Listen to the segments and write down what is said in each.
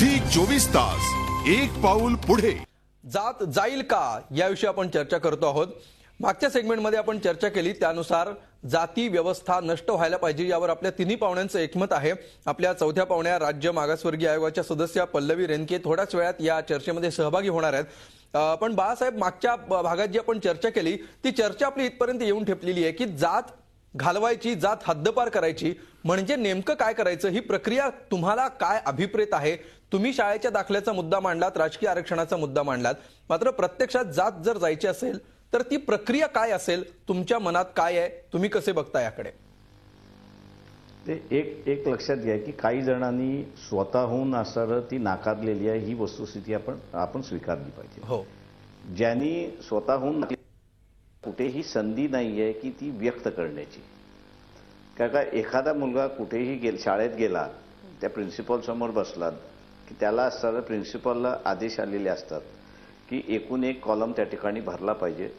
Zee 24 तास एक पाऊल पुढे। जात जाईल का याविषयी आपण चर्चा करतो आहोत। मागच्या सेगमेंटमध्ये आपण चर्चा केली त्यानुसार जाती व्यवस्था नष्ट व्हायला पाहिजे यावर आपल्या तिन्ही पाहुण्यांचं एकमत आहे। आपल्या चौथ्या पाहुण्या राज्य मागासवर्गीय आयोगाच्या सदस्य पल्लवी रेणके थोड्याच वेळात या चर्चेमध्ये सहभागी होणार आहेत। पण बाळासाहेब, मागच्या भागात जी आपण चर्चा केली ती चर्चा आपली इथपर्यंत येऊन ठेपलेली आहे की जात घालवायची, जात हद्दपार करायची म्हणजे नेमकं काय करायचं, ही प्रक्रिया तुम्हाला काय अभिप्रेत आहे? तुम्ही शाळेच्या दाखल्याचा मुद्दा मांडलात, राजकीय आरक्षणाचा मुद्दा मांडलात, मात्र प्रत्यक्षात जात जर जायची असेल तर ती प्रक्रिया काय असेल, तुमच्या मनात काय आहे, तुम्ही कसे बघता याकडे? ते एक लक्षात घ्या की काही जणांनी स्वतःहून असं ती नाकारलेली आहे, ही वस्तुस्थिती आपण स्वीकारली पाहिजे। हो, ज्यांनी स्वतःहून कुठेही संधी नाहीये की ती व्यक्त करण्याची। का एखादा मुलगा कुठेही शाळेत गेला, त्या प्रिन्सिपल समोर बसला की त्याला असं प्रिन्सिपलला आदेश आलेले असतात की एकूण एक कॉलम त्या ठिकाणी भरला पाहिजे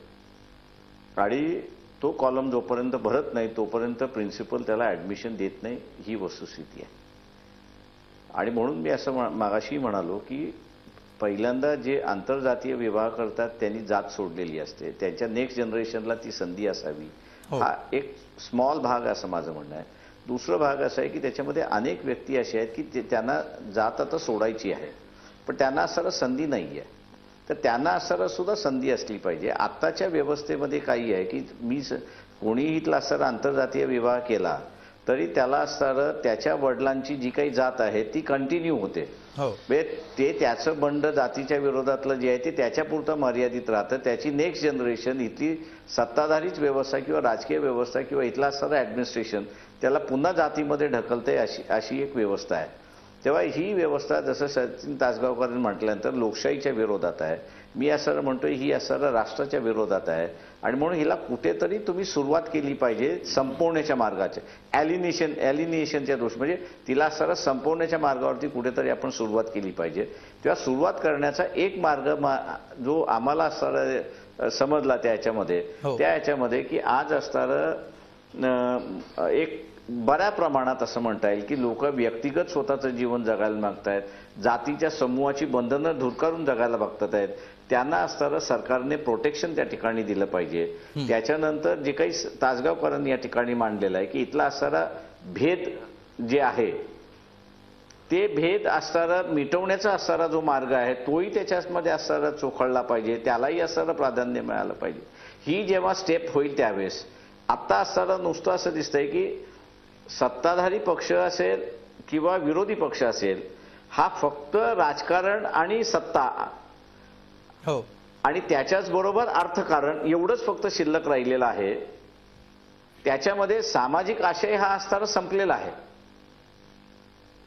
आणि तो कॉलम जोपर्यंत भरत नाही तोपर्यंत प्रिन्सिपल त्याला ऍडमिशन देत नाही, ही वस्तुस्थिती आहे। आणि म्हणून मी असं मागाशी म्हणालो की पहिल्यांदा जे आंतरजातीय विवाह करतात त्यांनी जात सोडलेली असते, त्यांच्या नेक्स्ट जनरेशनला ती संधी असावी, हा एक स्मॉल भाग असं माझं म्हणणं आहे। दुसरा भाग असा आहे की त्याच्यामध्ये अनेक व्यक्ती असे आहेत की त्यांना जात आता सोडायची आहे पण त्यांना असं संधी नाही आहे, तर त्यांना असं सुद्धा संधी असली पाहिजे। आत्ताच्या व्यवस्थेमध्ये काही आहे की कोणीही इथला असं आंतरजातीय विवाह केला तरी त्याला असं त्याच्या वडिलांची जी काही जात आहे ती कंटिन्यू होते। ते त्याचं बंड जातीच्या विरोधातलं जे आहे ते त्याच्यापुरतं मर्यादित राहतं, त्याची नेक्स्ट जनरेशन इथली सत्ताधारीच व्यवस्था किंवा राजकीय व्यवस्था किंवा इथला असणारं ऍडमिनिस्ट्रेशन त्याला पुन्हा जातीमध्ये ढकलते, अशी एक व्यवस्था आहे। तेव्हा ही व्यवस्था जसं सचिन तासगावकरांनी म्हटल्यानंतर लोकशाहीच्या विरोधात आहे, मी असं म्हणतोय ही असं राष्ट्राच्या विरोधात आहे। आणि म्हणून हिला कुठेतरी तुम्ही सुरुवात केली पाहिजे संपवण्याच्या मार्गाच्या, ॲलिनिएशनच्या दृष्टी म्हणजे तिला असं संपवण्याच्या मार्गावरती कुठेतरी आपण सुरुवात केली पाहिजे। तेव्हा सुरुवात करण्याचा एक मार्ग जो आम्हाला असणारा समजला त्या ह्याच्यामध्ये की आज असणारं एक बऱ्या प्रमाणात असं म्हणता येईल की लोक व्यक्तिगत स्वतःचं जीवन जगायला मागतायत, जातीच्या समूहाची बंधनं दूर करून जगायला बघतात आहेत, त्यांना असणारं सरकारने प्रोटेक्शन त्या ठिकाणी दिलं पाहिजे। त्याच्यानंतर जे काही तासगावकरांनी या ठिकाणी मांडलेलं आहे की इथला असणारा भेद जे आहे ते भेद असणारा मिटवण्याचा असणारा जो मार्ग आहे तोही त्याच्यामध्ये असणारा चोखळला पाहिजे, त्यालाही असणारं प्राधान्य मिळालं पाहिजे। ही जेव्हा स्टेप होईल त्यावेळेस आता असणारं नुसतं असं दिसतंय की सत्ताधारी पक्ष असेल किंवा विरोधी पक्ष असेल, हा फक्त राजकारण आणि सत्ता आणि त्याच्याच बरोबर अर्थकारण एवढंच फक्त शिल्लक राहिलेलं आहे। त्याच्यामध्ये सामाजिक आशय हा असताना संपलेला आहे।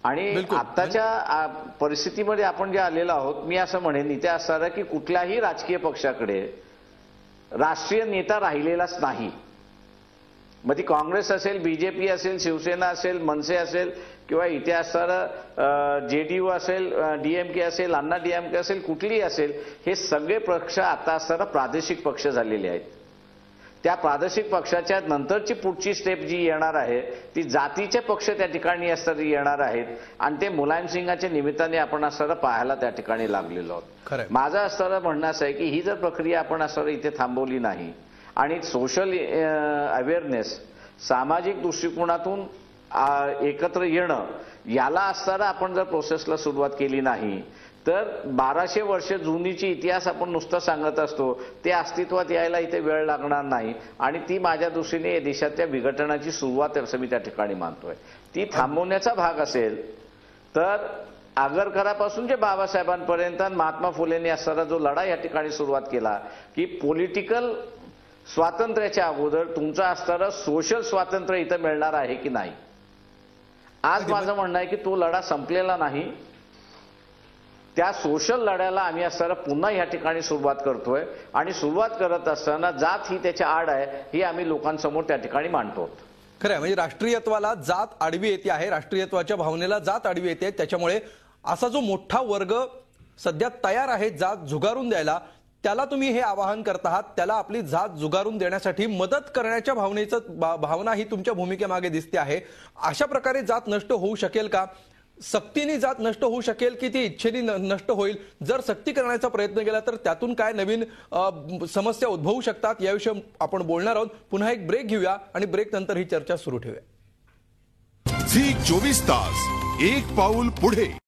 आणि आत्ताच्या परिस्थितीमध्ये आपण जे आलेलो आहोत, मी असं म्हणेन इथे असणारं की कुठल्याही राजकीय पक्षाकडे राष्ट्रीय नेता राहिलेलाच नाही। मग ती काँग्रेस असेल, बीजेपी असेल, शिवसेना असेल, मनसे असेल किंवा इथे असणारं JDU असेल, DMK असेल, अण्णा DMK असेल, कुठलीही असेल, हे सगळे पक्ष आता असणारं प्रादेशिक पक्ष झालेले आहेत। त्या प्रादेशिक पक्षाच्या नंतरची पुढची स्टेप जी येणार आहे ती जातीचे पक्ष त्या ठिकाणी असणारे येणार आहेत आणि ते मुलायम सिंगाच्या निमित्ताने आपण असणारं पाहायला त्या ठिकाणी लागलेलो आहोत। माझं असणारं म्हणणं असं आहे की ही जर प्रक्रिया आपण असणारं इथे थांबवली नाही आणि सोशल अवेअरनेस, सामाजिक दृष्टिकोनातून एकत्र येणं, याला असताना आपण जर प्रोसेसला सुरुवात केली नाही तर 1200 वर्ष जुनीची इतिहास आपण नुसतं सांगत असतो, ते अस्तित्वात यायला इथे वेळ लागणार नाही आणि ती माझ्या दृष्टीने या देशातल्या विघटनाची सुरुवात असं मी त्या ठिकाणी मानतोय। ती थांबवण्याचा भाग असेल तर आगरकरापासून जे बाबासाहेबांपर्यंत महात्मा फुलेंनी असणारा जो लढा या ठिकाणी सुरुवात केला की पॉलिटिकल स्वातंत्र्याच्या अगोदर तुमचं असणारं सोशल स्वातंत्र्य इथं मिळणार आहे की नाही। आज माझं म्हणणं आहे की तो लढा संपलेला नाही, त्या सोशल लढ्याला आम्ही असणारं पुन्हा या ठिकाणी सुरुवात करतोय आणि सुरुवात करत असताना जात ही त्याच्या आड आहे ही आम्ही लोकांसमोर त्या ठिकाणी मांडतो। खरं म्हणजे राष्ट्रीयत्वाला जात आडवी येते आहे, राष्ट्रीयत्वाच्या भावनेला जात आडवी येते, त्याच्यामुळे असा जो मोठा वर्ग सध्या तयार आहे जात झुगारून द्यायला, त्याला तुम्ही हे आवाहन करत आहात, त्याला आपली जात जुगारून देण्यासाठी मदत करण्याच्या भावना ही तुमच्या भूमिकेमागे दिसते आहे। अशा प्रकारे जात नष्ट होऊ शकेल का? सक्तीने जात नष्ट होऊ शकेल की ती इच्छेने नष्ट होईल? जर सक्ती करण्याचा प्रयत्न केला तर त्यातून काय नवीन समस्या उद्भवू शकतात, याविषयी आपण बोलणार आहोत. पुन्हा एक ब्रेक घेऊया आणि ब्रेक नंतर ही चर्चा सुरू ठेवूया. झी 24 तास, एक पाऊल पुढे.